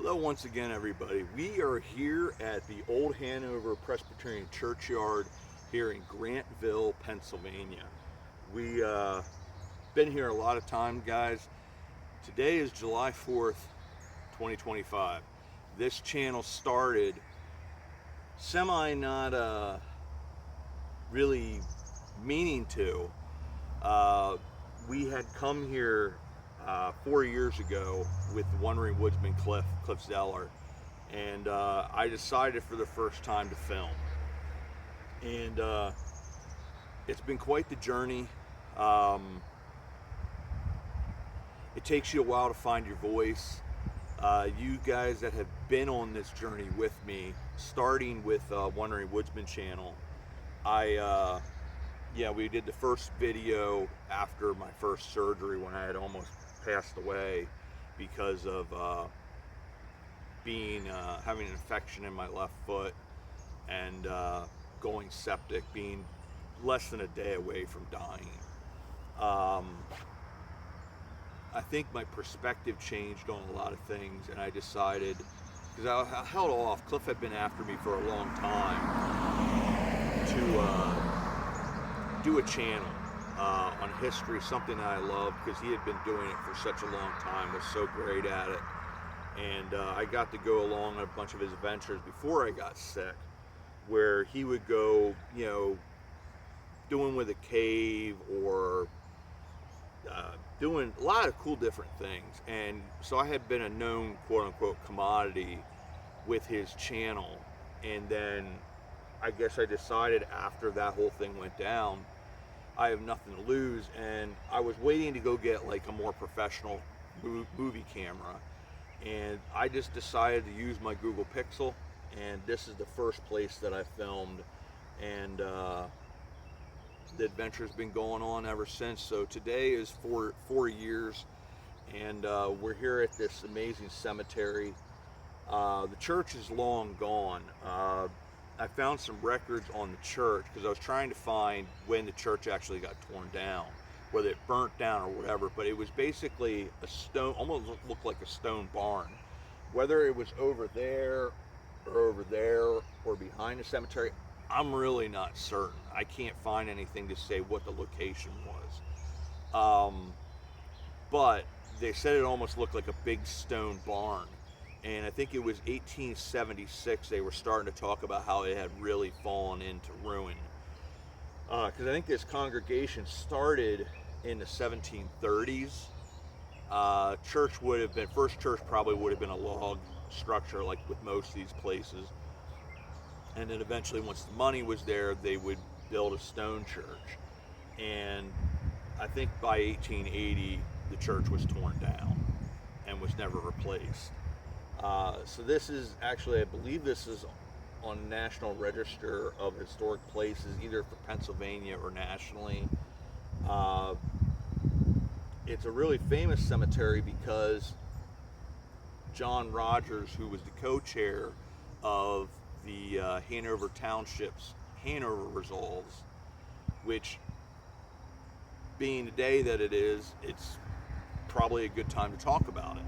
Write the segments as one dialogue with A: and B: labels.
A: Hello once again, everybody. We are here at the Old Hanover Presbyterian Churchyard here in Grantville, Pennsylvania. We been here a lot of time, guys. Today is July 4th, 2025. This channel started not really meaning to. We had come here 4 years ago with the Wandering Woodsman Cliff Zeller, and I decided for the first time to film. And it's been quite the journey. It takes you a while to find your voice. You guys that have been on this journey with me, starting with Wandering Woodsman channel, we did the first video after my first surgery when I had almost passed away because of having an infection in my left foot and going septic, being less than a day away from dying. I think my perspective changed on a lot of things, and I decided, because I held off, Cliff had been after me for a long time to do a channel on history, something that I love, because he had been doing it for such a long time, was so great at it. And I got to go along on a bunch of his adventures before I got sick, where he would go, doing with a cave or doing a lot of cool different things. And so I had been a known quote-unquote commodity with his channel. And then I guess I decided after that whole thing went down, I have nothing to lose, and I was waiting to go get like a more professional movie camera, and I just decided to use my Google Pixel, and this is the first place that I filmed, and the adventure's been going on ever since. So today is four years, and we're here at this amazing cemetery. The church is long gone. I found some records on the church because I was trying to find when the church actually got torn down, whether it burnt down or whatever, but it was basically a stone, almost looked like a stone barn. Whether it was over there or behind the cemetery, I'm really not certain. I can't find anything to say what the location was. But they said it almost looked like a big stone barn. And I think it was 1876 they were starting to talk about how it had really fallen into ruin. Because I think this congregation started in the 1730s. First church probably would have been a log structure like with most of these places. And then eventually once the money was there, they would build a stone church. And I think by 1880, the church was torn down and was never replaced. So this is actually, I believe this is on National Register of Historic Places, either for Pennsylvania or nationally. It's a really famous cemetery because John Rogers, who was the co-chair of the Hanover Township's Hanover Resolves, which being the day that it is, it's probably a good time to talk about it.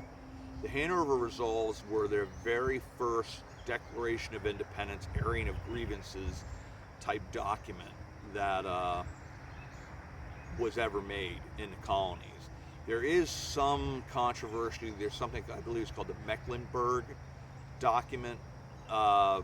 A: The Hanover Resolves were their very first Declaration of Independence, airing of grievances type document that was ever made in the colonies. There is some controversy. There's something I believe is called the Mecklenburg document, but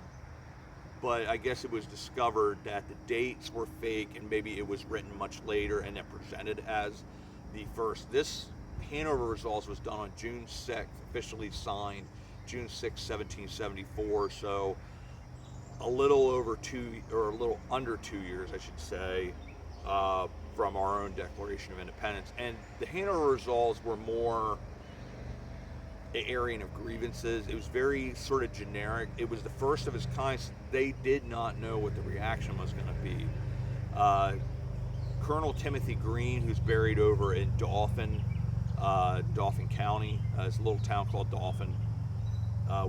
A: I guess it was discovered that the dates were fake and maybe it was written much later and then presented as the first. This Hanover Resolves was done on June 6th, officially signed June 6, 1774. So a little under 2 years, I should say, from our own Declaration of Independence. And the Hanover Resolves were more an airing of grievances. It was very sort of generic. It was the first of its kind. So they did not know what the reaction was going to be. Colonel Timothy Green, who's buried over in Dauphin County. It's a little town called Dauphin.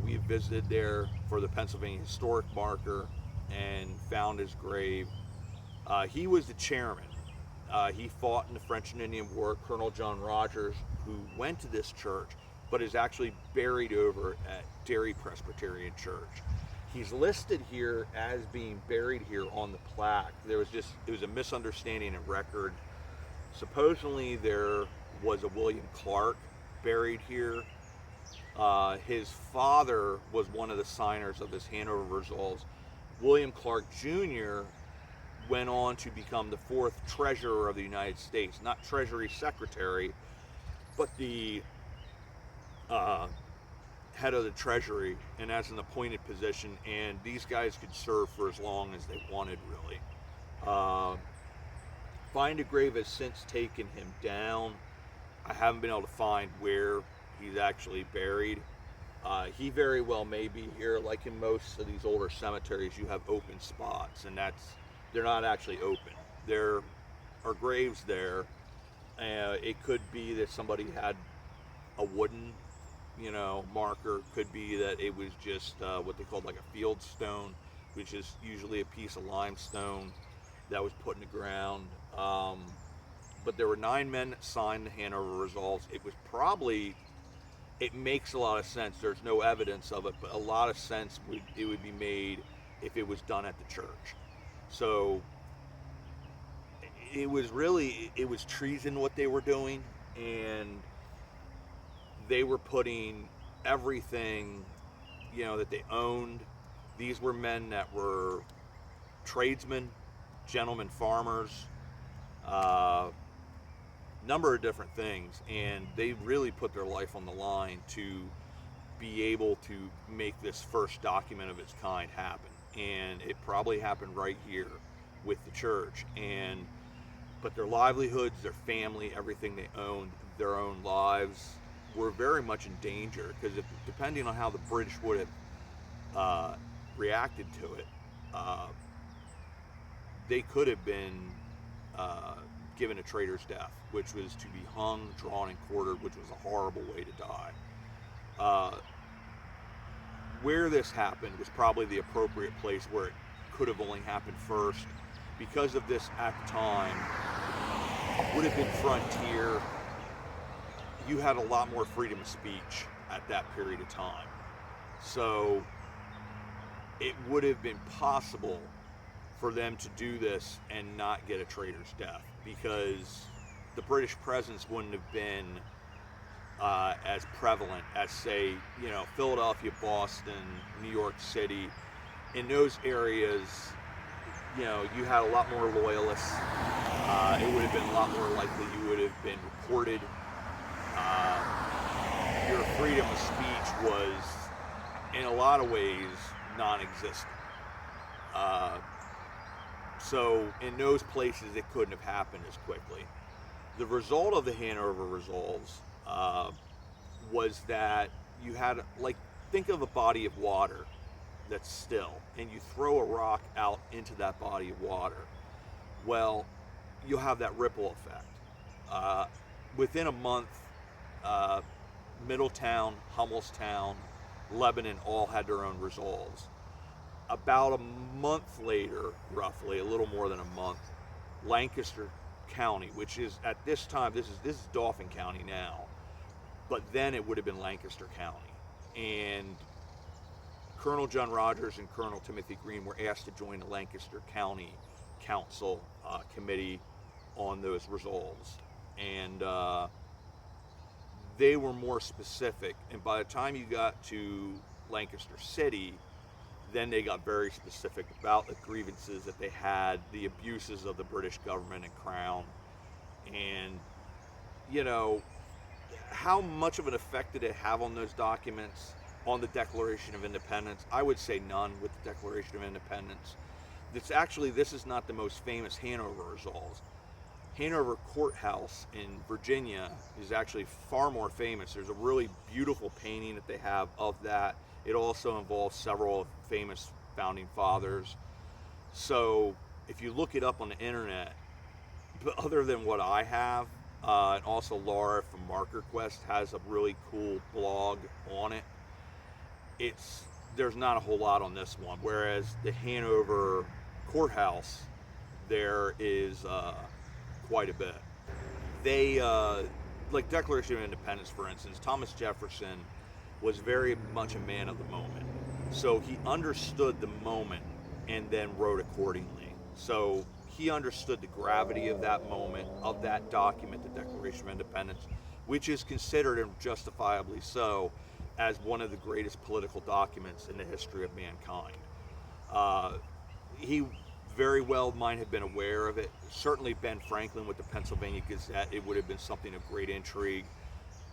A: We visited there for the Pennsylvania Historic Marker and found his grave. He was the chairman. He fought in the French and Indian War. Colonel John Rogers, who went to this church, but is actually buried over at Derry Presbyterian Church. He's listed here as being buried here on the plaque. It was a misunderstanding of record. Supposedly there was a William Clark buried here. His father was one of the signers of this Hanover Resolves. William Clark Jr. went on to become the 4th Treasurer of the United States, not Treasury Secretary, but the head of the Treasury, and as an appointed position, and these guys could serve for as long as they wanted, really. Find a Grave has since taken him down. I haven't been able to find where he's actually buried. He very well may be here. Like in most of these older cemeteries, you have open spots, and they're not actually open. There are graves there. It could be that somebody had a wooden, marker. Could be that it was just what they called like a field stone, which is usually a piece of limestone that was put in the ground. But there were 9 men that signed the Hanover Resolves. It makes a lot of sense. There's no evidence of it, but a lot of sense it would be made if it was done at the church. So it was treason what they were doing, and they were putting everything, that they owned. These were men that were tradesmen, gentlemen farmers, number of different things, and they really put their life on the line to be able to make this first document of its kind happen. And it probably happened right here with the church. But their livelihoods, their family, everything they owned, their own lives were very much in danger, because depending on how the British would have reacted to it, they could have been given a traitor's death, which was to be hung, drawn, and quartered, which was a horrible way to die. Where this happened was probably the appropriate place where it could have only happened first, because of this at the time would have been frontier. You had a lot more freedom of speech at that period of time, so it would have been possible for them to do this and not get a traitor's death, because the British presence wouldn't have been as prevalent as, say, Philadelphia, Boston, New York City. In those areas, you had a lot more loyalists. It would have been a lot more likely you would have been reported. Your freedom of speech was, in a lot of ways, non-existent. So in those places, it couldn't have happened as quickly. The result of the Hanover Resolves was that you had, think of a body of water that's still, and you throw a rock out into that body of water. Well, you'll have that ripple effect. Within a month, Middletown, Hummelstown, Lebanon all had their own resolves. About a month later, roughly, a little more than a month, Lancaster County, which is at this time, this is Dauphin County now, but then it would have been Lancaster County. And Colonel John Rogers and Colonel Timothy Green were asked to join the Lancaster County Council committee on those resolves. And they were more specific. And by the time you got to Lancaster City, then they got very specific about the grievances that they had, the abuses of the British government and crown. And, how much of an effect did it have on those documents, on the Declaration of Independence? I would say none with the Declaration of Independence. This is not the most famous Hanover Resolves. Hanover Courthouse in Virginia is actually far more famous. There's a really beautiful painting that they have of that. It also involves several famous founding fathers. So if you look it up on the internet, but other than what I have, and also Laura from Marker Quest has a really cool blog on it, there's not a whole lot on this one. Whereas the Hanover Courthouse, there is quite a bit. They like Declaration of Independence, for instance, Thomas Jefferson was very much a man of the moment. So he understood the moment and then wrote accordingly. So he understood the gravity of that moment, of that document, the Declaration of Independence, which is considered, and justifiably so, as one of the greatest political documents in the history of mankind. He very well might have been aware of it. Certainly Ben Franklin with the Pennsylvania Gazette, it would have been something of great intrigue.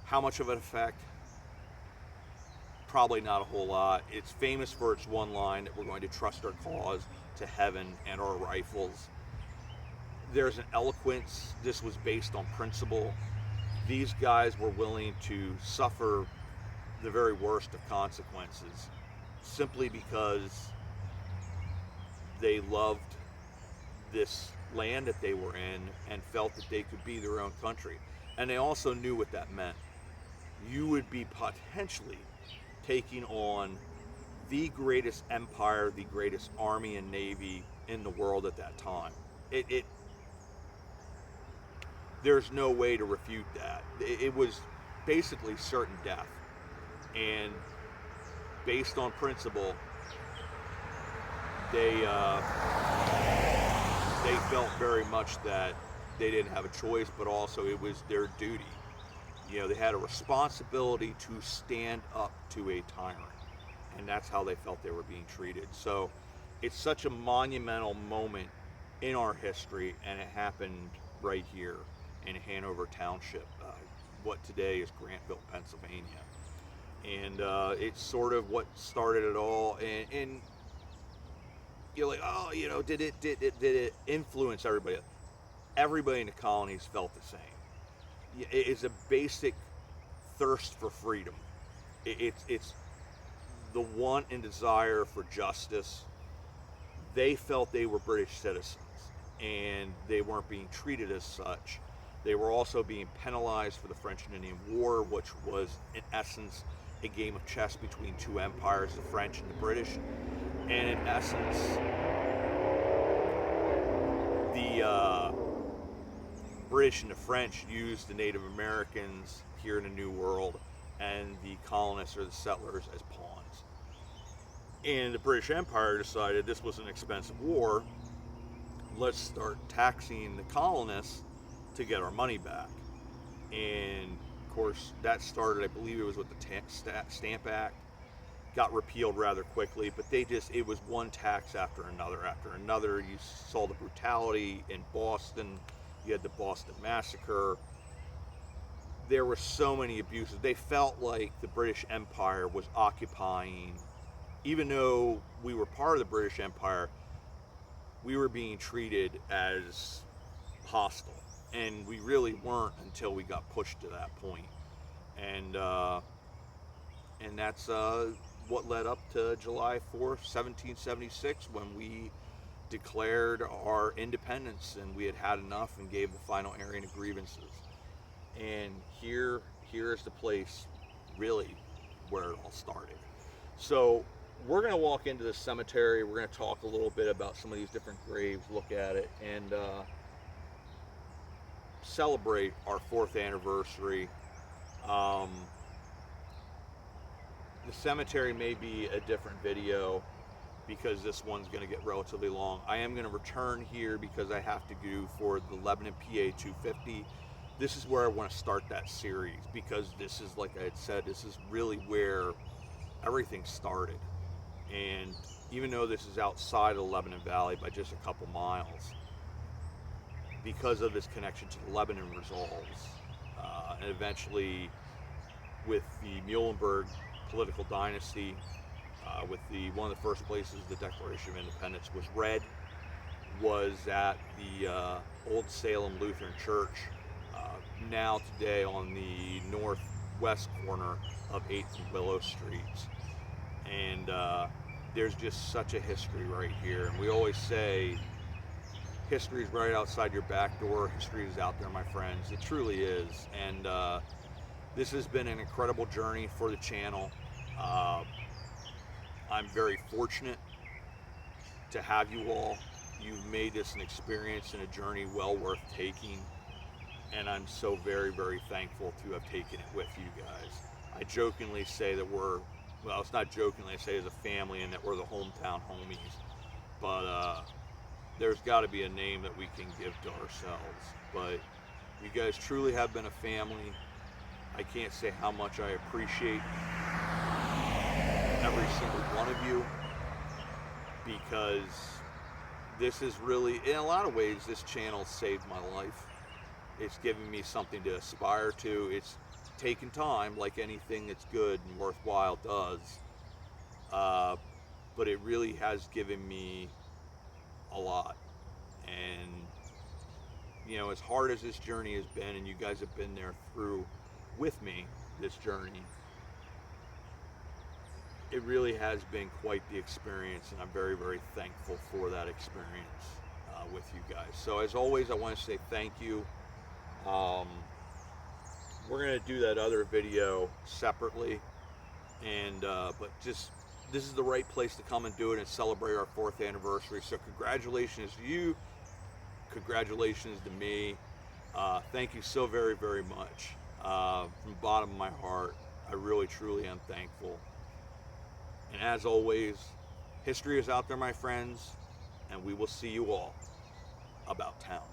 A: How much of an effect? Probably not a whole lot. It's famous for its one line that we're going to trust our cause to heaven and our rifles. There's an eloquence. This was based on principle. These guys were willing to suffer the very worst of consequences simply because they loved this land that they were in and felt that they could be their own country. And they also knew what that meant. You would be potentially taking on the greatest empire, the greatest army and navy in the world at that time. There's no way to refute that. It was basically certain death. And based on principle, they felt very much that they didn't have a choice, but also it was their duty. You know, they had a responsibility to stand up to a tyrant, and that's how they felt they were being treated. So it's such a monumental moment in our history, and it happened right here in Hanover Township, what today is Grantville, Pennsylvania. And it's sort of what started it all. And you're like, oh, you know, did it influence everybody? Everybody in the colonies felt the same. It's a basic thirst for freedom. It's the want and desire for justice. They felt they were British citizens, and they weren't being treated as such. They were also being penalized for the French and Indian War, which was, in essence, a game of chess between two empires, the French and the British. And in essence, the British and the French used the Native Americans here in the New World and the colonists or the settlers as pawns. And the British Empire decided this was an expensive war. Let's start taxing the colonists to get our money back. And of course that started, I believe it was with the Stamp Act, got repealed rather quickly, but it was one tax after another. You saw the brutality in Boston. You had the Boston Massacre. There were so many abuses. They felt like the British Empire was occupying, even though we were part of the British Empire, we were being treated as hostile. And we really weren't until we got pushed to that point. And that's what led up to July 4th, 1776, when we declared our independence, and we had had enough and gave the final airing of grievances. And here is the place really where it all started. So we're going to walk into the cemetery. We're going to talk a little bit about some of these different graves, look at it, and celebrate our 4th anniversary. The cemetery may be a different video because this one's going to get relatively long. I am going to return here because I have to go for the Lebanon PA 250. This is where I want to start that series, because this is, like I had said, this is really where everything started. And even though this is outside of the Lebanon Valley by just a couple miles, because of this connection to the Lebanon resolves, and eventually with the Muhlenberg political dynasty, with one of the first places the Declaration of Independence was read was at the Old Salem Lutheran Church, now today on the northwest corner of 8th and Willow Streets. And there's just such a history right here. And we always say, history is right outside your back door. History is out there, my friends. It truly is. And this has been an incredible journey for the channel. I'm very fortunate to have you all. You've made this an experience and a journey well worth taking. and I'm so very, very thankful to have taken it with you guys. I jokingly say that well, it's not jokingly, I say as a family, and that we're the hometown homies, but there's got to be a name that we can give to ourselves. But you guys truly have been a family. I can't say how much I appreciate every single one of you, because this is really, in a lot of ways, this channel saved my life. It's given me something to aspire to. It's taken time, like anything that's good and worthwhile does. But it really has given me a lot. And, you know, as hard as this journey has been, and you guys have been there through with me, this journey, it really has been quite the experience, and I'm very, very thankful for that experience with you guys. So as always, I want to say thank you. We're going to do that other video separately, and but just this is the right place to come and do it and celebrate our 4th anniversary. So congratulations to you, congratulations to me. Thank you so very, very much. From the bottom of my heart, I really, truly am thankful. And as always, history is out there, my friends, and we will see you all about town.